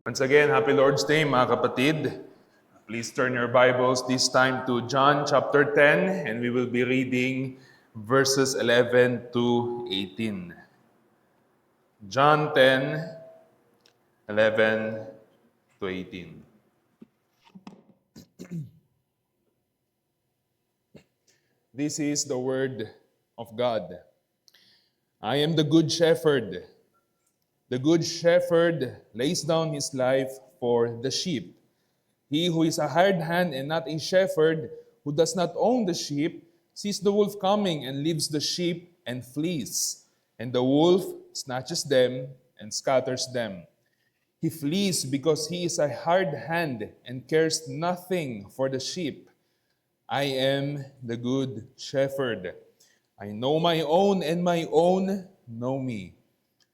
Once again, Happy Lord's Day mga kapatid. Please turn your Bibles this time to John chapter 10 and we will be reading verses 11 to 18. John 10, 11 to 18. This is the word of God. I am the good shepherd. The good shepherd lays down his life for the sheep. He who is a hired hand and not a shepherd, who does not own the sheep, sees the wolf coming and leaves the sheep and flees. And the wolf snatches them and scatters them. He flees because he is a hired hand and cares nothing for the sheep. I am the good shepherd. I know my own and my own know me.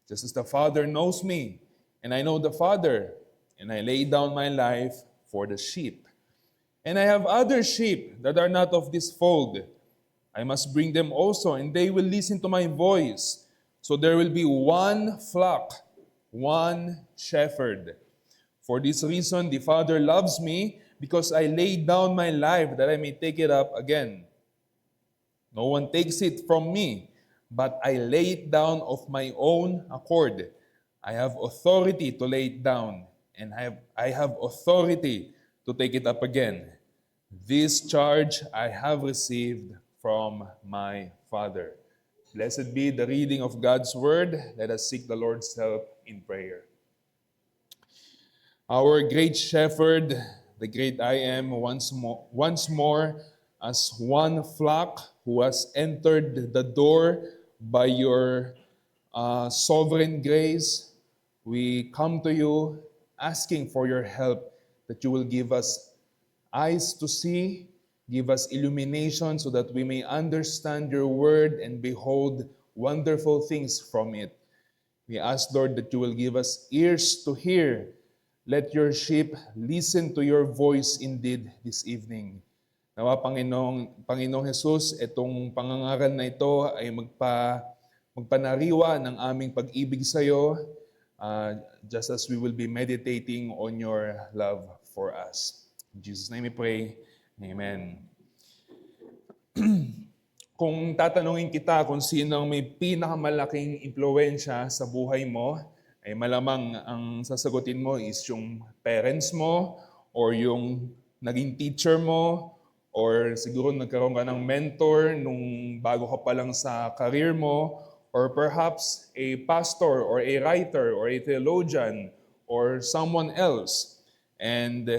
Just as the Father knows me, and I know the Father, and I lay down my life for the sheep. And I have other sheep that are not of this fold. I must bring them also, and they will listen to my voice. So there will be one flock, one shepherd. For this reason, the Father loves me, because I lay down my life that I may take it up again. No one takes it from me, but I lay it down of my own accord. I have authority to lay it down, and I have authority to take it up again. This charge I have received from my Father. Blessed be the reading of God's word. Let us seek the Lord's help in prayer. Our great shepherd, the great I am, once more as one flock who has entered the door by your sovereign grace, we come to you asking for your help, that you will give us eyes to see, give us illumination so that we may understand your word and behold wonderful things from it. We ask, Lord, that you will give us ears to hear. Let your sheep listen to your voice indeed this evening. Nawa Panginoong Jesus, itong pangangaral na ito ay magpanariwa ng aming pag-ibig sa iyo, just as we will be meditating on your love for us. In Jesus' name we pray. Amen. Kung tatanungin kita kung sino ang may pinakamalaking impluwensya sa buhay mo, ay malamang ang sasagutin mo is yung parents mo or yung naging teacher mo, or siguro nagkaroon ka ng mentor nung bago ka pa lang sa career mo, or perhaps a pastor or a writer or a theologian or someone else. And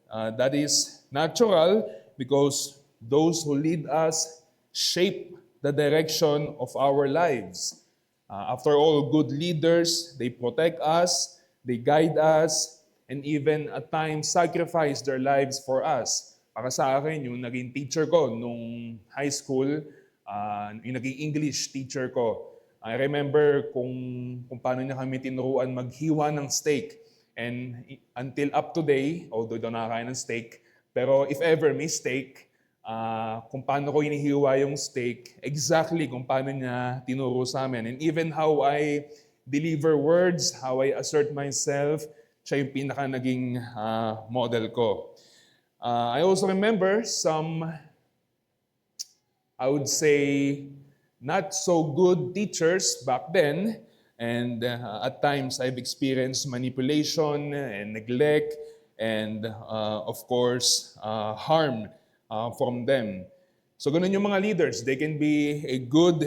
that is natural because those who lead us shape the direction of our lives. After all, good leaders, they protect us, they guide us, and even at times sacrifice their lives for us. Para sa akin, yung naging teacher ko nung high school, yung naging English teacher ko, I remember kung paano niya kami tinuruan maghiwa ng steak. And until up to today, although doon nakakain ng steak, pero if ever may steak, kung paano ko inihiwa yung steak, exactly kung paano niya tinuro sa amin. And even how I deliver words, how I assert myself, siya yung pinaka naging model ko. I also remember some, I would say, not so good teachers back then. And at times, I've experienced manipulation and neglect and, of course, harm from them. So ganun yung mga leaders. They can be a good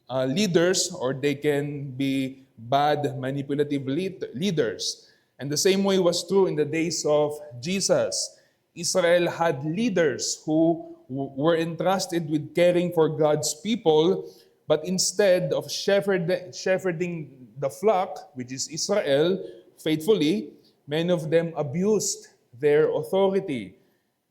leaders or they can be bad manipulative leaders. And the same way was true in the days of Jesus. Israel had leaders who were entrusted with caring for God's people, but instead of shepherding the flock, which is Israel, faithfully, many of them abused their authority.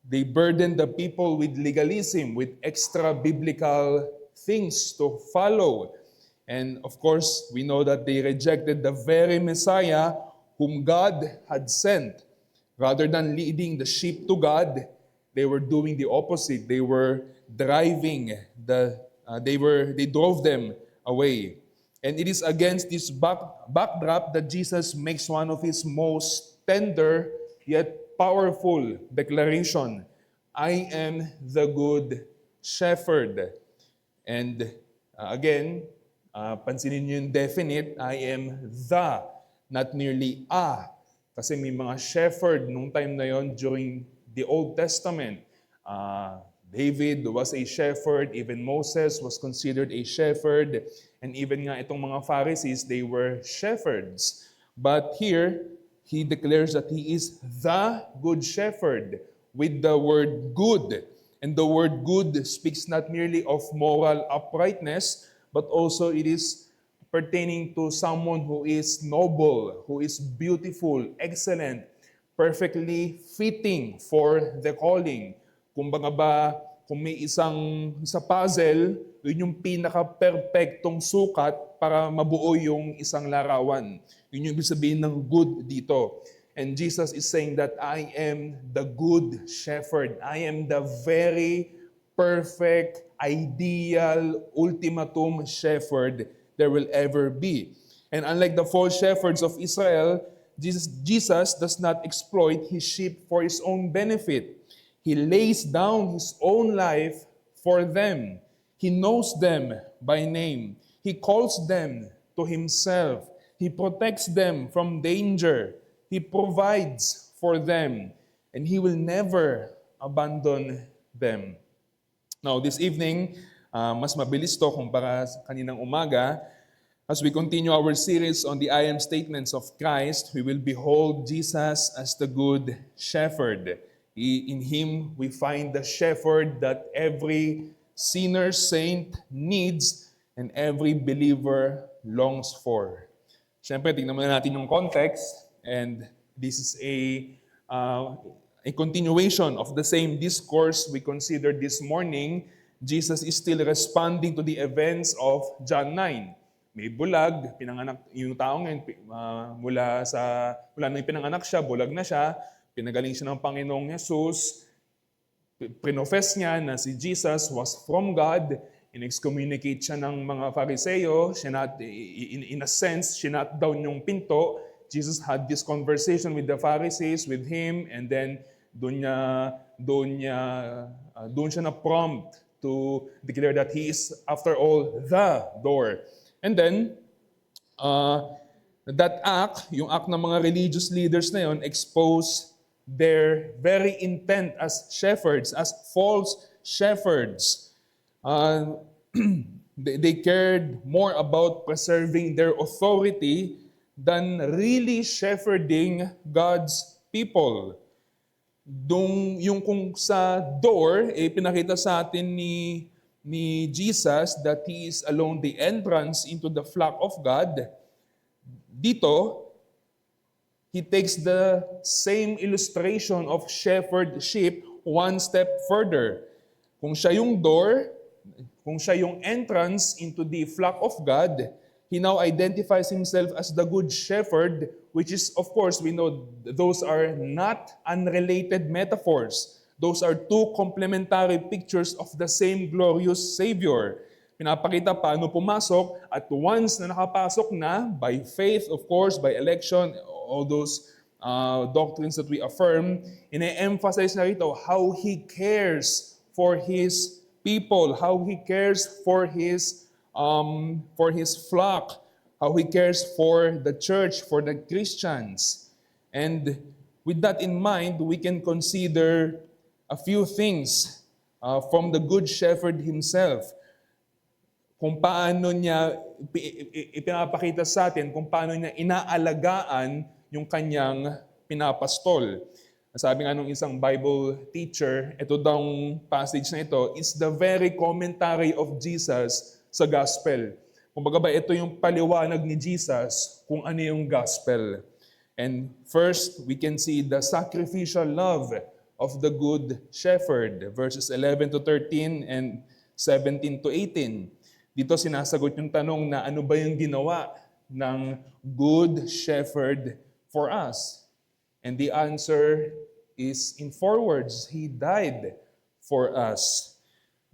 They burdened the people with legalism, with extra biblical things to follow. And of course, we know that they rejected the very Messiah whom God had sent. Rather than leading the sheep to God, they were doing the opposite. They were driving the They drove them away. And it is against this backdrop that Jesus makes one of his most tender yet powerful declaration. I am the good shepherd. And again, pansinin niyo yung definite, I am the, not merely a. Kasi may mga shepherd nung time na yon during the Old Testament. David was a shepherd, even Moses was considered a shepherd, and even nga itong mga Pharisees, they were shepherds. But here, he declares that he is the good shepherd with the word good. And the word good speaks not merely of moral uprightness, but also it is pertaining to someone who is noble, who is beautiful, excellent, perfectly fitting for the calling. Kumbaga ba, kung may sa puzzle, yun yung pinaka-perfectong sukat para mabuo yung isang larawan. Yun yung ibig sabihin ng good dito. And Jesus is saying that I am the good shepherd. I am the very perfect, ideal, ultimatum shepherd there will ever be. And unlike the false shepherds of Israel, Jesus does not exploit his sheep for his own benefit. He lays down his own life for them. He knows them by name. He calls them to himself. He protects them from danger. He provides for them. And he will never abandon them. Now, this evening, mas mabilis to kumpara sa kaninang umaga. As we continue our series on the I am statements of Christ, we will behold Jesus as the good shepherd. In him, we find the shepherd that every sinner, saint needs and every believer longs for. Siyempre, tingnan muna natin yung context, and this is a continuation of the same discourse we considered this morning. Jesus is still responding to the events of John 9. May bulag, pinanganak yung taong ngayon, mula nung pinanganak siya, bulag na siya, pinagaling siya ng Panginoong Jesus, pinofess niya na si Jesus was from God, in-excommunicate siya ng mga Fariseo, in a sense, sinat down yung pinto. Jesus had this conversation with the Pharisees, with him, and then doon siya na prompt to declare that he is, after all, the door. And then, that act, yung act ng mga religious leaders na yon, expose their very intent as shepherds, as false shepherds. They cared more about preserving their authority than really shepherding God's people. Yung kung sa door, pinakita sa atin ni Jesus that He is alone the entrance into the flock of God. Dito, He takes the same illustration of shepherd sheep one step further. Kung siya yung door, kung siya yung entrance into the flock of God, He now identifies Himself as the good shepherd, which is, of course, we know those are not unrelated metaphors. Those are two complementary pictures of the same glorious Savior. Pinapakita paano pumasok, at once na nakapasok na, by faith, of course, by election, all those doctrines that we affirm, ine-emphasize na rito how He cares for His people, how He cares for His flock, how He cares for the church, for the Christians. And with that in mind, we can consider a few things from the Good Shepherd Himself. Kung paano niya ipinapakita sa atin, kung paano niya inaalagaan yung kanyang pinapastol. Sabi nga nung isang Bible teacher, ito daw passage na ito is the very commentary of Jesus sa gospel. Kumbaga ba, ito yung paliwanag ni Jesus kung ano yung gospel. And first, we can see the sacrificial love of the Good Shepherd, verses 11 to 13 and 17 to 18. Dito sinasagot yung tanong na ano ba yung ginawa ng Good Shepherd for us? And the answer is in 4 words, He died for us.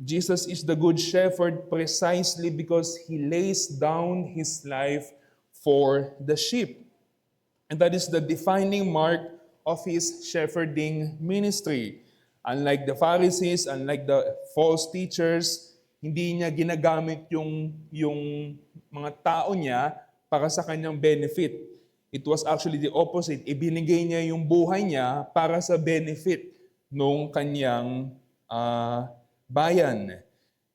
Jesus is the Good Shepherd precisely because He lays down His life for the sheep. And that is the defining mark of His shepherding ministry. Unlike the Pharisees, unlike the false teachers, hindi niya ginagamit yung mga tao niya para sa kanyang benefit. It was actually the opposite. Ibinigay niya yung buhay niya para sa benefit nung kanyang bayan.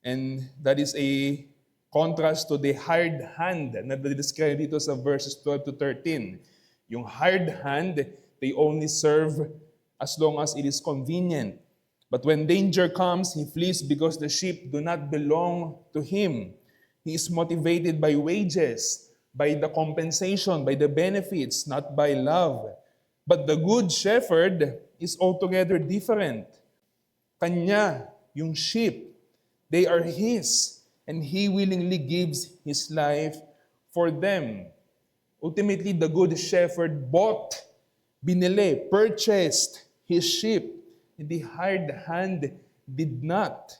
And that is a contrast to the hired hand na describe dito sa verses 12 to 13. Yung hired hand, they only serve as long as it is convenient. But when danger comes, he flees because the sheep do not belong to him. He is motivated by wages, by the compensation, by the benefits, not by love. But the good shepherd is altogether different. Kanya, yung sheep, they are his, and he willingly gives his life for them. Ultimately, the good shepherd bought, binili, purchased his sheep. The hired hand did not.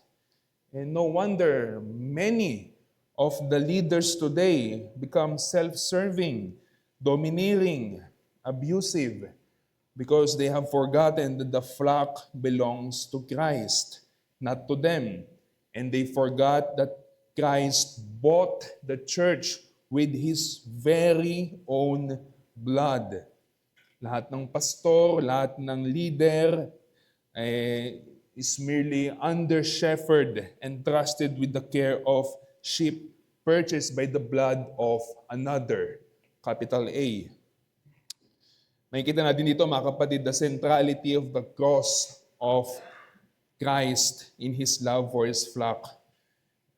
And no wonder many of the leaders today become self-serving, domineering, abusive, because they have forgotten that the flock belongs to Christ, not to them. And they forgot that Christ bought the church with His very own blood. Lahat ng pastor, lahat ng leader is merely under-shepherd and trusted with the care of sheep purchased by the blood of another, capital A. Makikita natin dito, mga kapatid, the centrality of the cross of Christ in His love for His flock.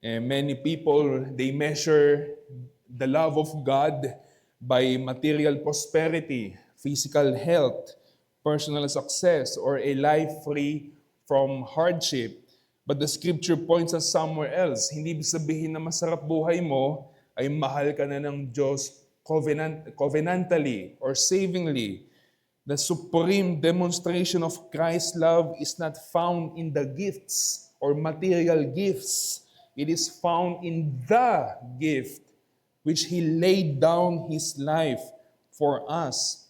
And many people, they measure the love of God by material prosperity, physical health, personal success, or a life free from hardship. But the scripture points us somewhere else. Hindi sabihin na masarap buhay mo ay mahal ka na ng Diyos covenantally or savingly. The supreme demonstration of Christ's love is not found in the gifts or material gifts. It is found in the gift which He laid down His life for us.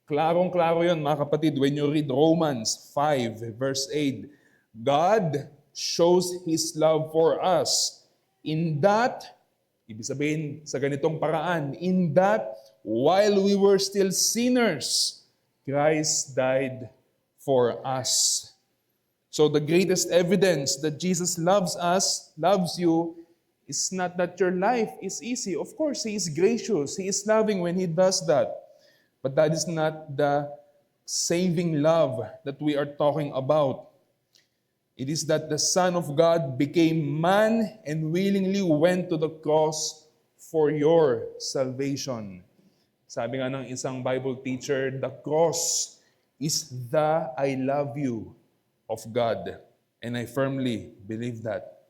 Klarong-klaro yun, mga kapatid, when you read Romans 5, verse 8. God shows His love for us in that, ibig sabihin sa ganitong paraan, in that while we were still sinners, Christ died for us. So the greatest evidence that Jesus loves us, loves you, is not that your life is easy. Of course, He is gracious. He is loving when He does that. But that is not the saving love that we are talking about. It is that the Son of God became man and willingly went to the cross for your salvation. Sabi nga ng isang Bible teacher, the cross is the I love you of God. And I firmly believe that.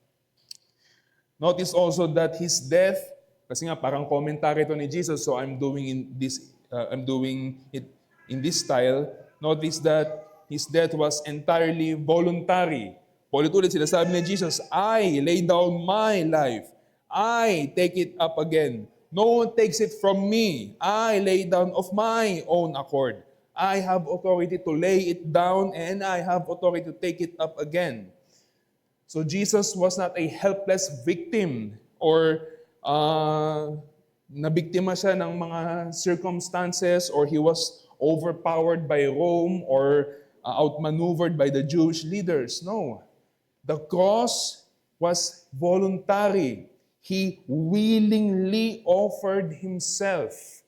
Notice also that His death, kasi nga parang commentary ito ni Jesus, so I'm doing it in this style. Notice that His death was entirely voluntary. Ulit-ulit sinasabi ni Jesus, I lay down my life. I take it up again. No one takes it from me. I lay down of my own accord. I have authority to lay it down and I have authority to take it up again. So Jesus was not a helpless victim or nabiktima siya ng mga circumstances or he was overpowered by Rome or outmaneuvered by the Jewish leaders. No. The cross was voluntary. He willingly offered Himself.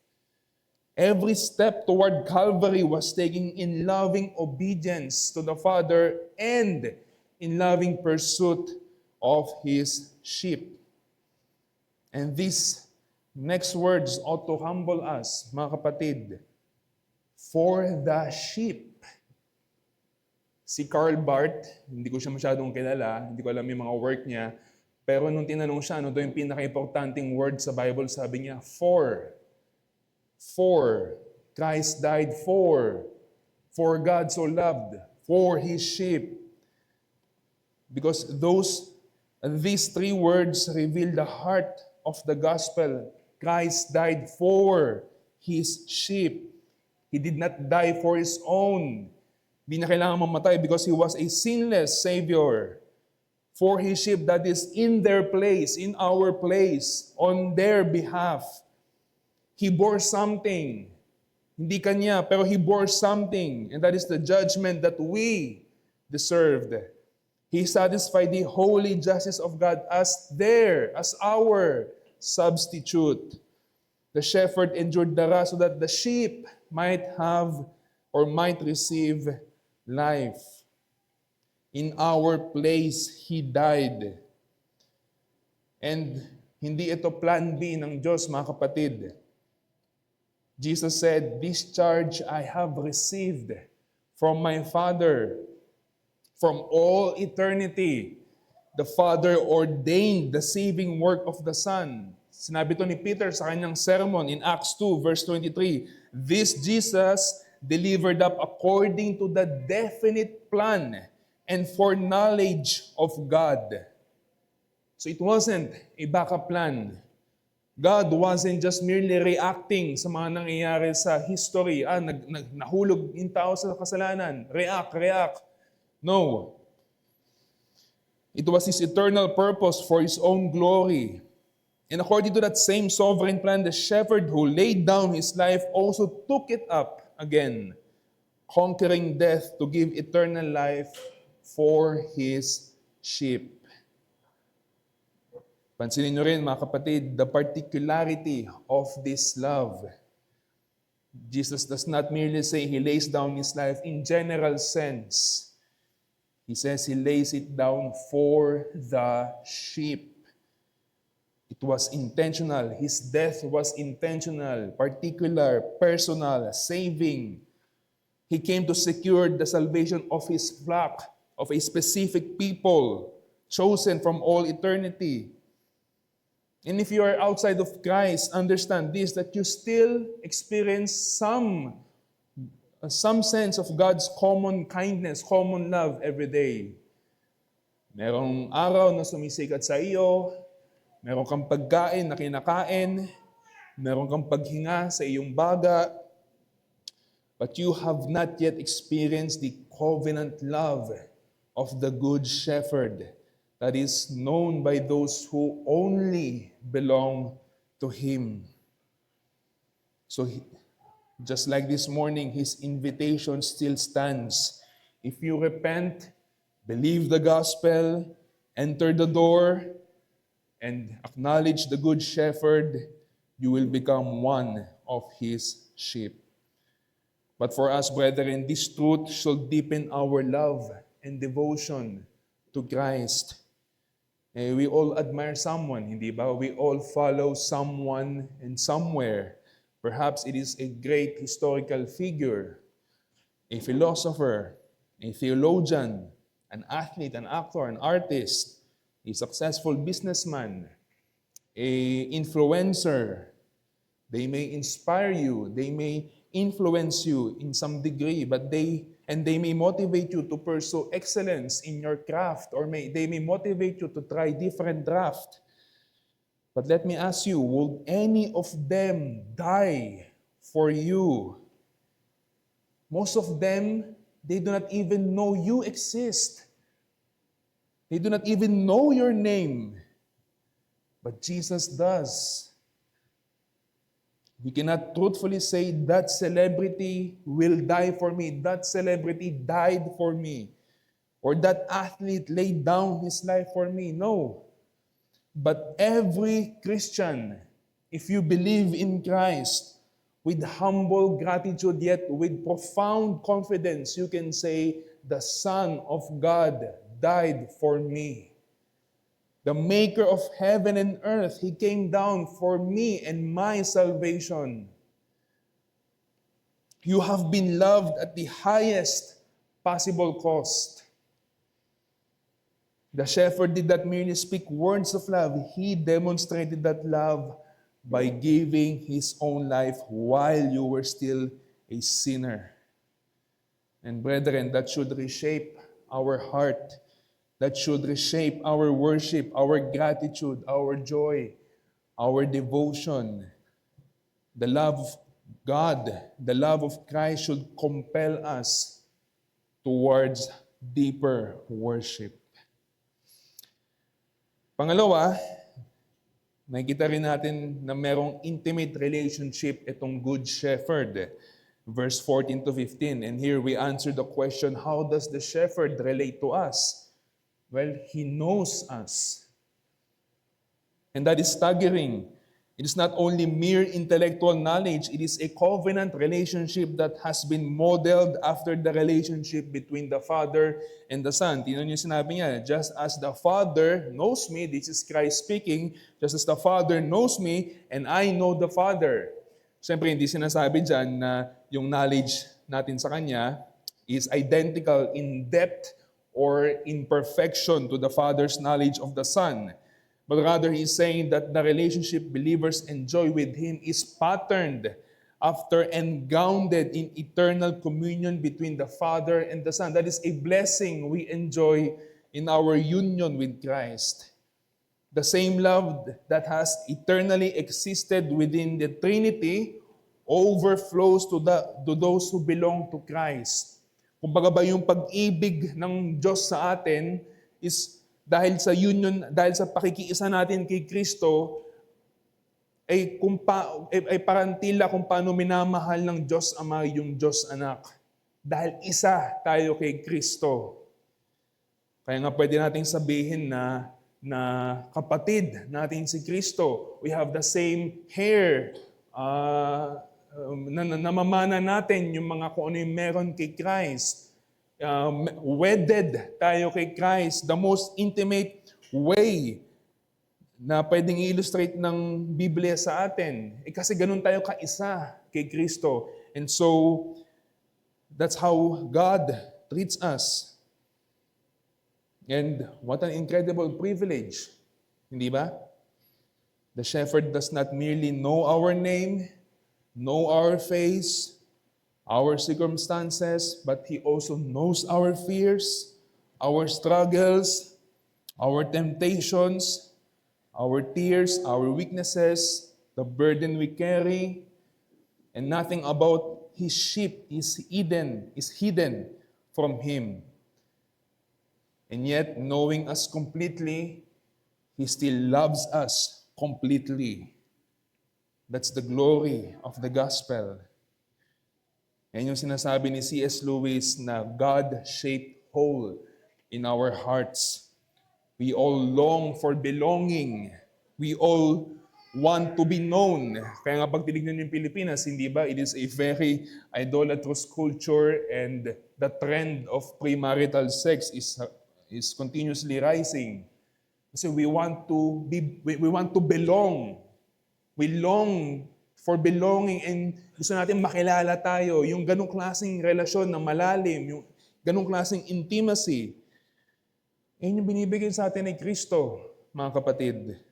Every step toward Calvary was taken in loving obedience to the Father and in loving pursuit of His sheep. And these next words ought to humble us, mga kapatid. For the sheep. Si Karl Barth, hindi ko siya masyadong kilala, hindi ko alam yung mga work niya, pero nung tinanong siya, ano daw yung pinaka-importanting word sa Bible, sabi niya, for. For. Christ died for. For God so loved. For His sheep. Because these three words reveal the heart of the gospel. Christ died for His sheep. He did not die for His own. Hindi na kailangan mamatay because He was a sinless Savior for His sheep that is in their place, in our place, on their behalf. He bore something. Hindi Kanya, pero He bore something. And that is the judgment that we deserved. He satisfied the holy justice of God as our substitute. The shepherd endured the wrath so that the sheep might have or might receive life. In our place, He died. And hindi ito plan B ng Diyos, mga kapatid. Jesus said, "This charge I have received from my Father. From all eternity, the Father ordained the saving work of the Son." Sinabi to ni Peter sa kanyang sermon in Acts 2, verse 23, "This Jesus delivered up according to the definite plan and foreknowledge of God." So it wasn't a backup plan. God wasn't just merely reacting sa mga nangyayari sa history. Nahulog yung tao sa kasalanan. React. No. It was His eternal purpose for His own glory. And according to that same sovereign plan, the shepherd who laid down his life also took it up again, conquering death to give eternal life for His sheep. Pansinin nyo rin, mga kapatid, the particularity of this love. Jesus does not merely say He lays down His life in general sense. He says He lays it down for the sheep. It was intentional. His death was intentional, particular, personal, saving. He came to secure the salvation of His flock, of a specific people, chosen from all eternity. And if you are outside of Christ, understand this, that you still experience some sense of God's common kindness, common love every day. Merong araw na sumisikat sa iyo, meron kang pagkain na kinakain, meron kang paghinga sa iyong baga, but you have not yet experienced the covenant love of the Good Shepherd that is known by those who only belong to Him. So, just like this morning, His invitation still stands. If you repent, believe the gospel, enter the door, and acknowledge the Good Shepherd, you will become one of His sheep. But for us, brethren, this truth shall deepen our love and devotion to Christ. We all admire someone, hindi ba? We all follow someone and somewhere. Perhaps it is a great historical figure, a philosopher, a theologian, an athlete, an actor, an artist, a successful businessman, a influencer. They may inspire you, they may influence you in some degree, but they may motivate you to pursue excellence in your craft, or they may motivate you to try different craft. But let me ask you, will any of them die for you? Most of them, they do not even know you exist. They do not even know your name. But Jesus does. We cannot truthfully say that celebrity will die for me. That celebrity died for me. Or that athlete laid down his life for me. No. But every Christian, if you believe in Christ, with humble gratitude yet with profound confidence, you can say, the Son of God died for me. The maker of heaven and earth, He came down for me and my salvation. You have been loved at the highest possible cost. The shepherd did not merely speak words of love. He demonstrated that love by giving His own life while you were still a sinner. And brethren, that should reshape our heart that should reshape our worship, our gratitude, our joy, our devotion. The love of God, the love of Christ should compel us towards deeper worship. Pangalawa, nakikita rin natin na merong intimate relationship itong Good Shepherd. Verse 14 to 15. And here we answer the question, how does the shepherd relate to us? Well, he knows us. And that is staggering. It is not only mere intellectual knowledge, it is a covenant relationship that has been modeled after the relationship between the Father and the Son. Tingnan niyo yung sinabi niya, just as the Father knows me, this is Christ speaking, just as the Father knows me, and I know the Father. Siyempre, hindi sinasabi dyan na yung knowledge natin sa Kanya is identical in depth or in perfection to the Father's knowledge of the Son. But rather, he's saying that the relationship believers enjoy with Him is patterned after and grounded in eternal communion between the Father and the Son. That is a blessing we enjoy in our union with Christ. The same love that has eternally existed within the Trinity overflows to those who belong to Christ. Kumbaga ba yung pag-ibig ng Diyos sa atin is dahil sa union, dahil sa pakikiisa natin kay Kristo, ay parang tila kung paano minamahal ng Diyos Ama yung Diyos Anak. Dahil isa tayo kay Kristo. Kaya nga pwede nating sabihin na kapatid natin si Kristo. We have the same hair. Namamana natin yung mga kung ano yung meron kay Christ. Wedded tayo kay Christ. The most intimate way na pwedeng i-illustrate ng Biblia sa atin. Kasi ganun tayo kaisa kay Kristo. And so, that's how God treats us. And what an incredible privilege. Hindi ba? The shepherd does not merely know our name, know our face, our circumstances, but He also knows our fears, our struggles, our temptations, our tears, our weaknesses, the burden we carry, and nothing about His sheep is hidden from Him. And yet, knowing us completely, He still loves us completely. That's the glory of the gospel. Yan yung sinasabi ni C.S. Lewis na God-shaped hole in our hearts. We all long for belonging. We all want to be known. Kaya nga pag tinignan yung Pilipinas, hindi ba, it is a very idolatrous culture and the trend of premarital sex is continuously rising. Kasi we want to belong. We long for belonging and gusto natin makilala tayo. Yung ganong klaseng relasyon na malalim, yung ganong klaseng intimacy. Yan yung binibigay sa atin ni Kristo, mga kapatid.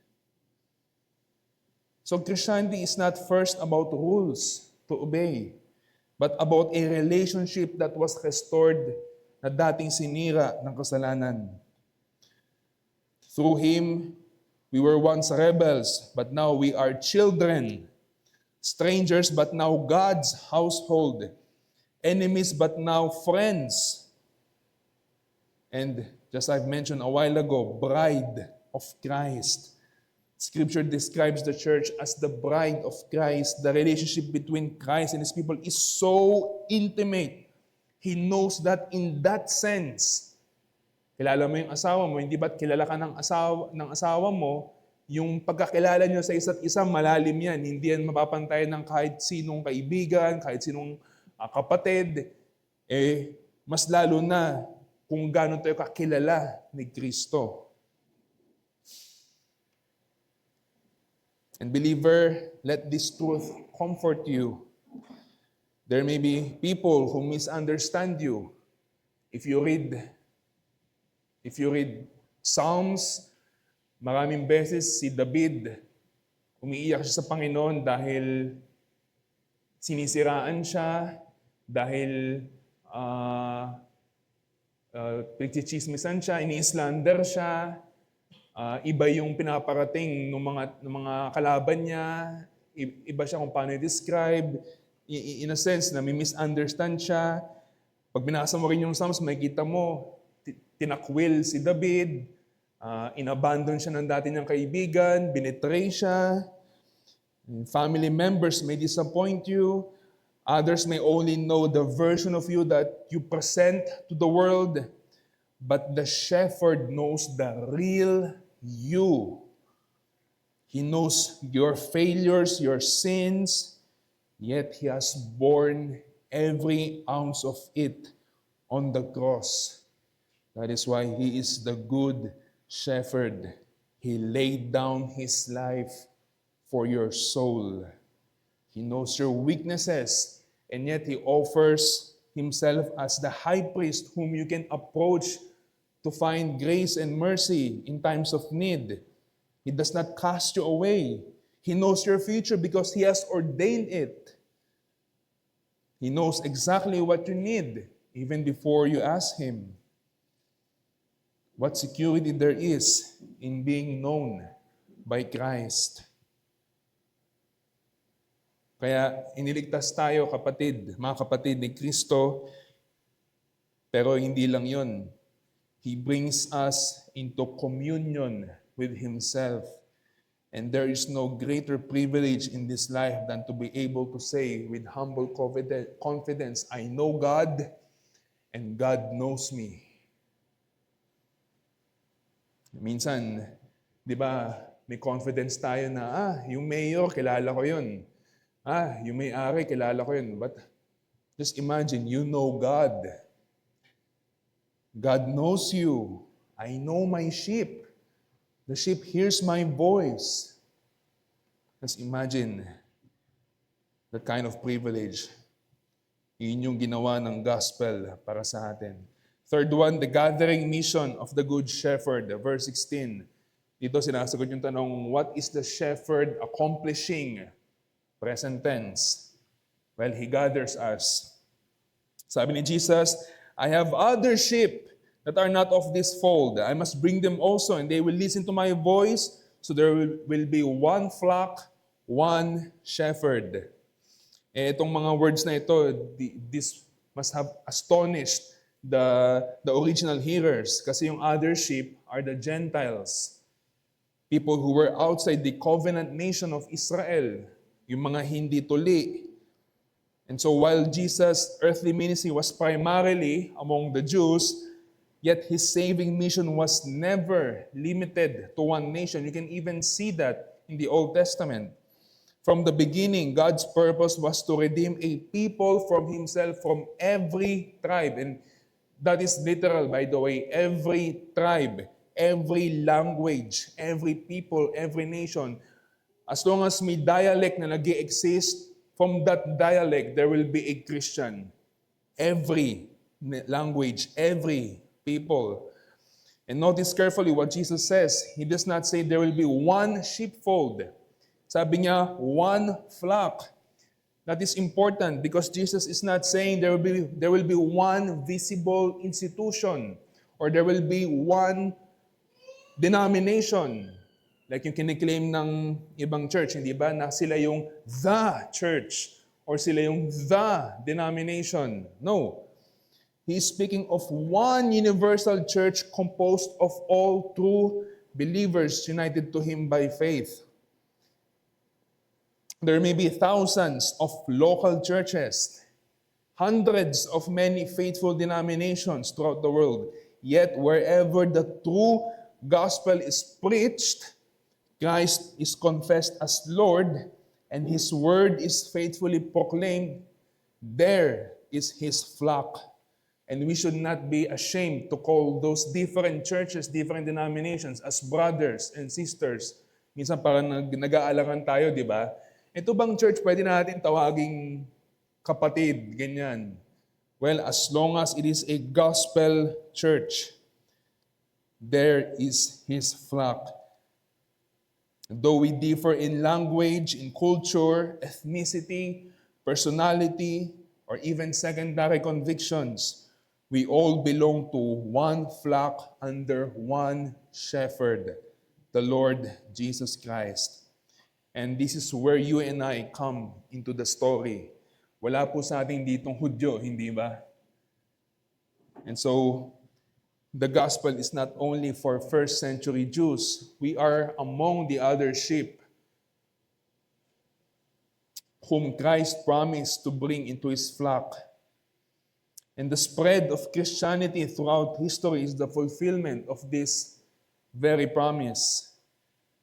So Christianity is not first about rules to obey, but about a relationship that was restored na dating sinira ng kasalanan. Through Him, we were once rebels, but now we are children. Strangers, but now God's household. Enemies, but now friends. And just I've mentioned a while ago, bride of Christ. Scripture describes the church as the bride of Christ. The relationship between Christ and His people is so intimate. He knows that in that sense. Kilala mo yung asawa mo, hindi ba't kilala ka ng asawa mo, yung pagkakilala niyo sa isa't isa, malalim yan. Hindi yan mapapantayan ng kahit sinong kaibigan, kahit sinong kapatid. Mas lalo na kung gano'n tayo kakilala ni Kristo. And believer, let this truth comfort you. There may be people who misunderstand you. If you read Psalms, maraming beses si David, umiiyak siya sa Panginoon dahil sinisiraan siya, dahil Pinagchichismisan siya, ini-slander siya, iba yung pinaparating ng mga kalaban niya, iba siya kung paano i-describe, in a sense na may misunderstand siya. Pag binasa mo rin yung Psalms, makikita mo, tinakwil si David, inabandon siya ng dati niyang kaibigan, binetray siya, family members may disappoint you, others may only know the version of you that you present to the world, but the shepherd knows the real you. He knows your failures, your sins, yet He has borne every ounce of it on the cross. That is why He is the good shepherd. He laid down His life for your soul. He knows your weaknesses, and yet He offers Himself as the high priest whom you can approach to find grace and mercy in times of need. He does not cast you away. He knows your future because He has ordained it. He knows exactly what you need even before you ask Him. What security there is in being known by Christ. Kaya iniligtas tayo, mga kapatid ni Kristo, pero hindi lang yun. He brings us into communion with Himself. And there is no greater privilege in this life than to be able to say with humble confidence, I know God and God knows me. Minsan, di ba, may confidence tayo na, yung mayor, kilala ko yun. Yung may-ari, kilala ko yun. But just imagine, you know God. God knows you. I know my sheep. The sheep hears my voice. Just imagine that kind of privilege. Yun yung ginawa ng gospel para sa atin. Third one, the gathering mission of the Good Shepherd. Verse 16. Dito sinasagot yung tanong, what is the shepherd accomplishing? Present tense. Well, He gathers us. Sabi ni Jesus, I have other sheep that are not of this fold. I must bring them also, and they will listen to my voice, so there will be one flock, one shepherd. Itong mga words na ito, this must have astonished the original hearers, kasi yung other sheep are the Gentiles, people who were outside the covenant nation of Israel, yung mga hindi tuli. And so while Jesus' earthly ministry was primarily among the Jews, yet His saving mission was never limited to one nation. You can even see that in the Old Testament. From the beginning, God's purpose was to redeem a people from Himself from every tribe. And that is literal, by the way, every tribe, every language, every people, every nation. As long as may dialect na nag-exist, from that dialect, there will be a Christian. Every language, every people. And notice carefully what Jesus says. He does not say there will be one sheepfold. Sabi niya, one flock. That is important because Jesus is not saying there will be one visible institution or there will be one denomination. Like yung kiniklaim ng ibang church, hindi ba, na sila yung the church or sila yung the denomination. No. He is speaking of one universal church composed of all true believers united to Him by faith. There may be thousands of local churches, hundreds of many faithful denominations throughout the world. Yet wherever the true gospel is preached, Christ is confessed as Lord, and His word is faithfully proclaimed, there is His flock. And we should not be ashamed to call those different churches, different denominations as brothers and sisters. Minsan parang nag-aalangan tayo, di ba? Ito bang church pwede natin tawaging kapatid, ganyan? Well, as long as it is a gospel church, there is His flock. Though we differ in language, in culture, ethnicity, personality, or even secondary convictions, We all belong to one flock under one shepherd, the Lord Jesus Christ. And this is where you and I come into the story. Wala po sa ating ditong Hudyo, hindi ba? And so, the gospel is not only for first century Jews. We are among the other sheep whom Christ promised to bring into His flock. And the spread of Christianity throughout history is the fulfillment of this very promise.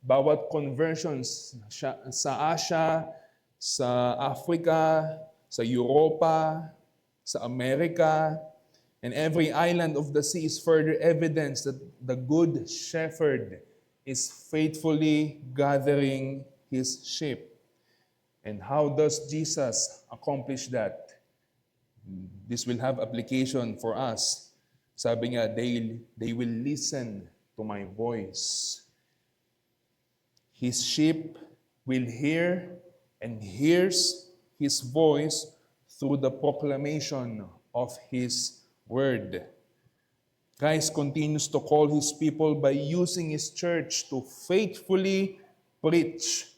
Bawat conversions sa Asia, sa Africa, sa Europa, sa America, and every island of the sea is further evidence that the good shepherd is faithfully gathering his sheep. And how does Jesus accomplish that? This will have application for us. Sabi nga, they will listen to my voice. His sheep will hear and hears His voice through the proclamation of His word. Christ continues to call His people by using His church to faithfully preach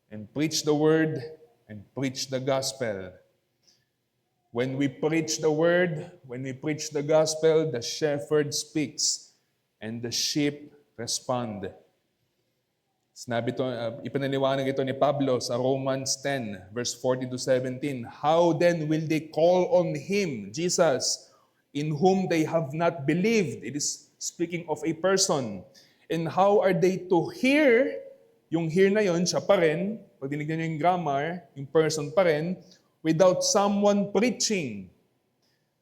and preach the word and preach the gospel. When we preach the word, when we preach the gospel, the shepherd speaks and the sheep respond. Sinabi ito, ipinaliwanag ito ni Pablo sa Romans 10, verse 40 to 17. How then will they call on Him, Jesus, in whom they have not believed? It is speaking of a person. And how are they to hear? Yung hear na yon, siya pa rin. Pag dinignan nyo yung grammar, yung person pa rin, without someone preaching.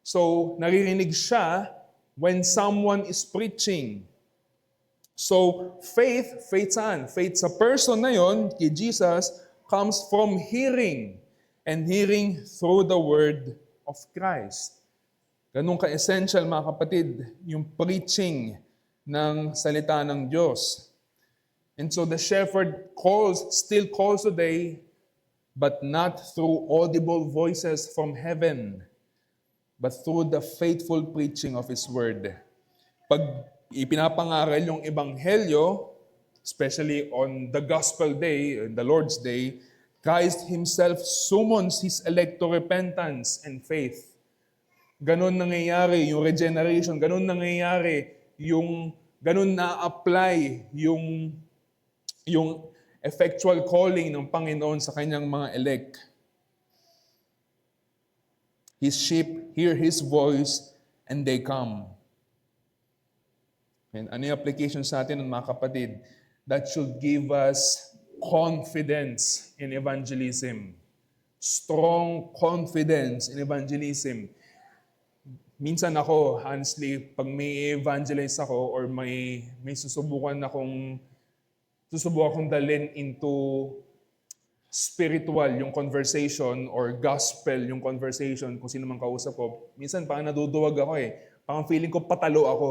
So, naririnig siya when someone is preaching. So, faith saan? Faith sa person na yon, kay Jesus, comes from hearing. And hearing through the word of Christ. Ganun ka-essential, mga kapatid, yung preaching ng salita ng Diyos. And so the shepherd still calls today, but not through audible voices from heaven, but through the faithful preaching of His word. Pag ipinapangaral yung ebanghelyo, especially on the gospel day, the Lord's day, Christ Himself summons His elect to repentance and faith. Ganon nangyayari yung regeneration, ganon nangyayari yung, ganon na-apply yung effectual calling ng Panginoon sa kanyang mga elect. His sheep hear His voice and they come. And ano yung application sa atin, mga kapatid? That should give us confidence in evangelism. Strong confidence in evangelism. Minsan ako, honestly, pag may evangelize ako or may susubukan akong dalhin into spiritual yung conversation or gospel yung conversation kung sino man kausap ko, minsan parang naduduwag ako eh. Parang feeling ko patalo ako.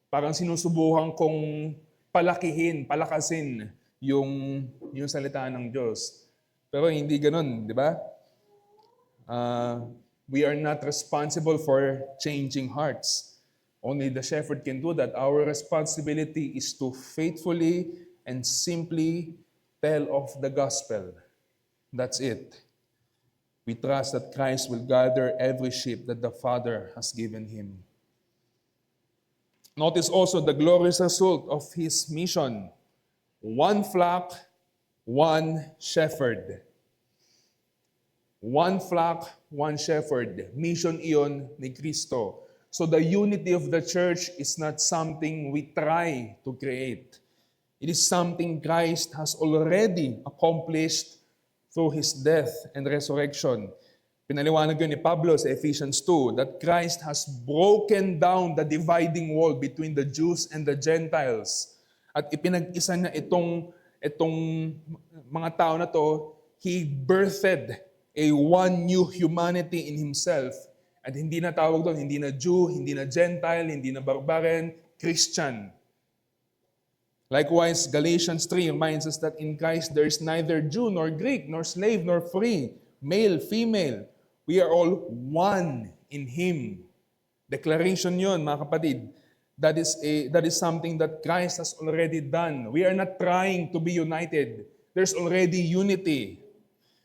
Parang sinusubukan kong palakasin yung salita ng Diyos. Pero hindi ganun, di ba? We are not responsible for changing hearts. Only the shepherd can do that. Our responsibility is to faithfully and simply tell of the gospel. That's it. We trust that Christ will gather every sheep that the Father has given Him. Notice also the glorious result of His mission. One flock, one shepherd. One flock, one shepherd. Mission iyon ni Kristo. So the unity of the church is not something we try to create. It is something Christ has already accomplished through His death and resurrection. Pinaliwanag yun ni Pablo sa Ephesians 2 that Christ has broken down the dividing wall between the Jews and the Gentiles. At ipinag-isa niya itong mga tao na to, He birthed a one new humanity in Himself. At hindi na tawag doon, hindi na Jew, hindi na Gentile, hindi na barbarian, Christian. Likewise, Galatians 3 reminds us that in Christ there is neither Jew nor Greek, nor slave nor free, male, female. We are all one in Him. Declaration yun, mga kapatid. That is something that Christ has already done. We are not trying to be united. There's already unity.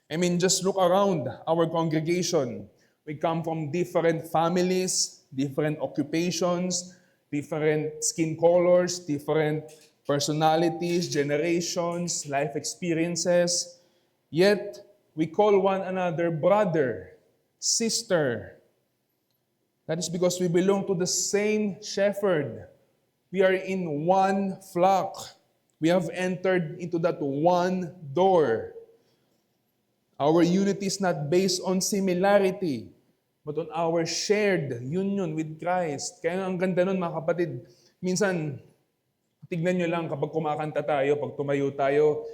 I mean, just look around our congregation. We come from different families, different occupations, different skin colors, different personalities, generations, life experiences. Yet, we call one another brother, sister. That is because we belong to the same shepherd. We are in one flock. We have entered into that one door. Our unity is not based on similarity, but on our shared union with Christ. Kaya ang ganda nun, mga kapatid. Minsan, tignan nyo lang kapag kumakanta tayo, pag tumayo tayo,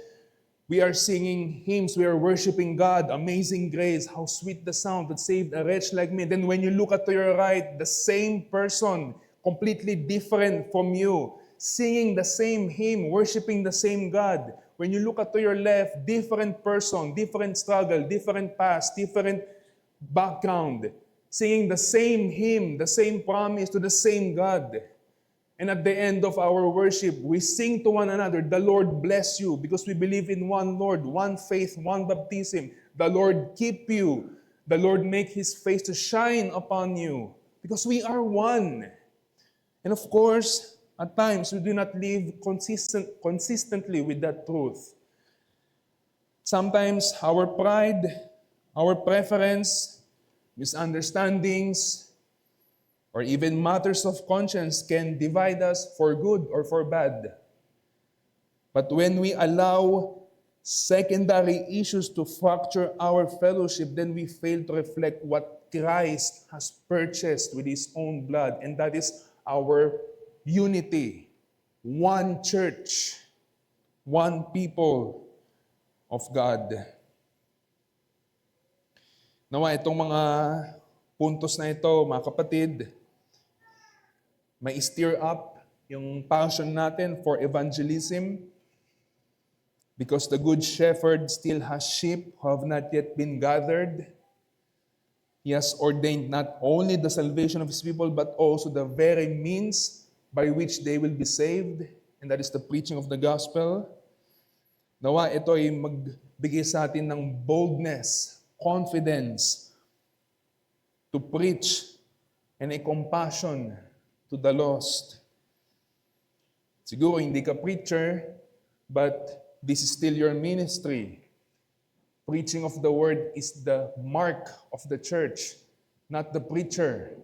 we are singing hymns, we are worshiping God, amazing grace, how sweet the sound that saved a wretch like me. Then when you look at to your right, the same person, completely different from you, singing the same hymn, worshiping the same God. When you look at to your left, different person, different struggle, different past, different background, singing the same hymn, the same promise to the same God. And at the end of our worship, we sing to one another, the Lord bless you, because we believe in one Lord, one faith, one baptism. The Lord keep you. The Lord make His face to shine upon you, because we are one. And of course, at times, we do not live consistently with that truth. Sometimes, our pride, our preference, misunderstandings, or even matters of conscience can divide us for good or for bad. But when we allow secondary issues to fracture our fellowship, then we fail to reflect what Christ has purchased with His own blood, and that is our unity. One church, one people of God. Nawa, itong mga puntos na ito, mga kapatid, may stir up yung passion natin for evangelism, because the Good Shepherd still has sheep who have not yet been gathered. He has ordained not only the salvation of His people, but also the very means by which they will be saved, and that is the preaching of the gospel. Nawa, ito ay magbigay sa atin ng boldness, confidence, to preach, and a compassion to the lost. Siguro hindi ka preacher, but this is still your ministry. Preaching of the word is the mark of the church, not the preacher.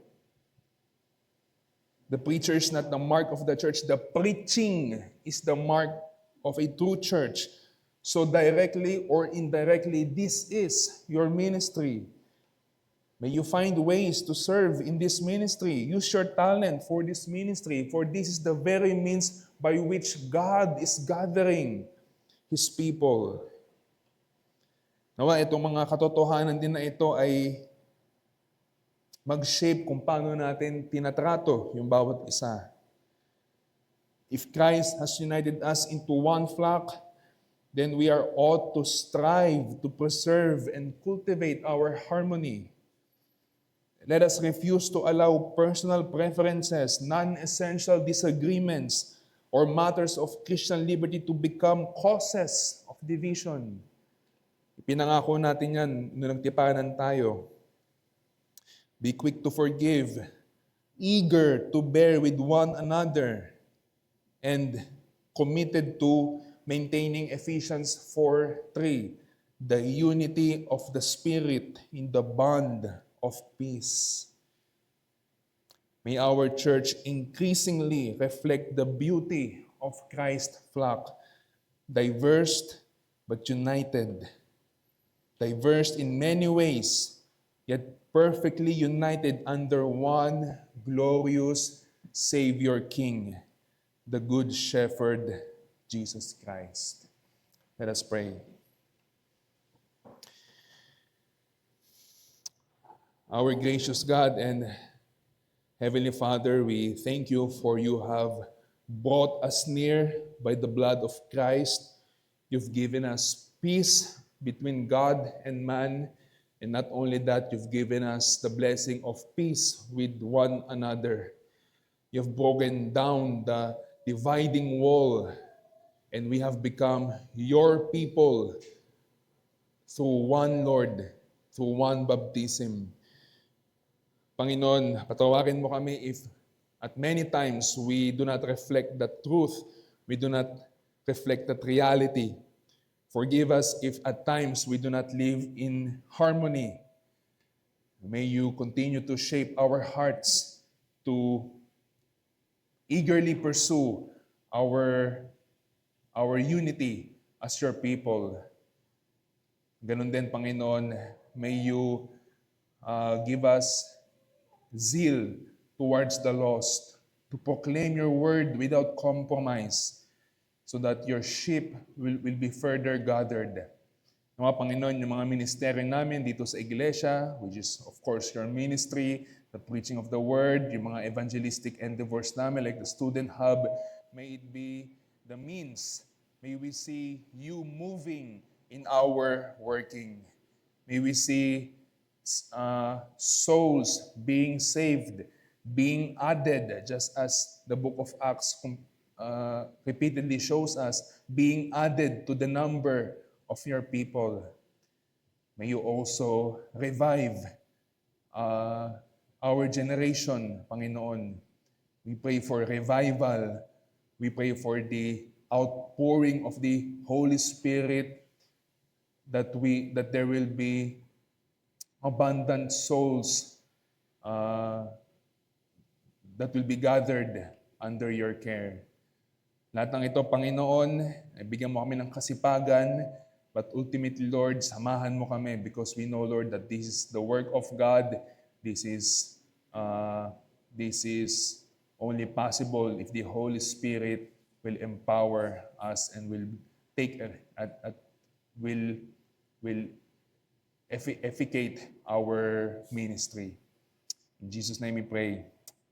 The preacher is not the mark of the church. The preaching is the mark of a true church. So directly or indirectly, this is your ministry. May you find ways to serve in this ministry. Use your talent for this ministry, for this is the very means by which God is gathering His people. Nawa, itong mga katotohanan din na ito ay mag-shape kung paano natin tinatrato yung bawat isa. If Christ has united us into one flock, then we are ought to strive to preserve and cultivate our harmony. Let us refuse to allow personal preferences, non-essential disagreements, or matters of Christian liberty to become causes of division. Ipinangako natin yan nung nagtipanan tayo. Be quick to forgive, eager to bear with one another, and committed to maintaining Ephesians 4:3, the unity of the Spirit in the bond of peace. May our church increasingly reflect the beauty of Christ's flock, diverse but united. Diverse in many ways, yet perfectly united under one glorious Savior King, the Good Shepherd, Jesus Christ. Let us pray. Our gracious God and Heavenly Father, we thank you for you have brought us near by the blood of Christ. You've given us peace between God and man. And not only that, you've given us the blessing of peace with one another. You've broken down the dividing wall, and we have become your people through one Lord, through one baptism. Panginoon, patawarin mo kami if at many times we do not reflect that truth, we do not reflect that reality. Forgive us if at times we do not live in harmony. May you continue to shape our hearts to eagerly pursue our unity as your people. Ganun din, Panginoon, may you give us zeal towards the lost, to proclaim your word without compromise, so that your sheep will be further gathered. Mga Panginoon, yung mga ministeryo namin dito sa iglesia, which is of course your ministry, the preaching of the word, yung mga evangelistic endeavors namin like the student hub, may it be the means. May we see you moving in our working. May we see souls being saved, being added, just as the book of Acts repeatedly shows us, being added to the number of your people. May you also revive our generation, Panginoon. We pray for revival. We pray for the outpouring of the Holy Spirit, that there will be abundant souls that will be gathered under your care. Lahat ng ito, Panginoon, ay bigyan mo kami ng kasipagan, but ultimately, Lord, samahan mo kami because we know, Lord, that this is the work of God. This is only possible if the Holy Spirit will empower us and will take will efficate our ministry. In Jesus' name we pray.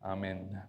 Amen.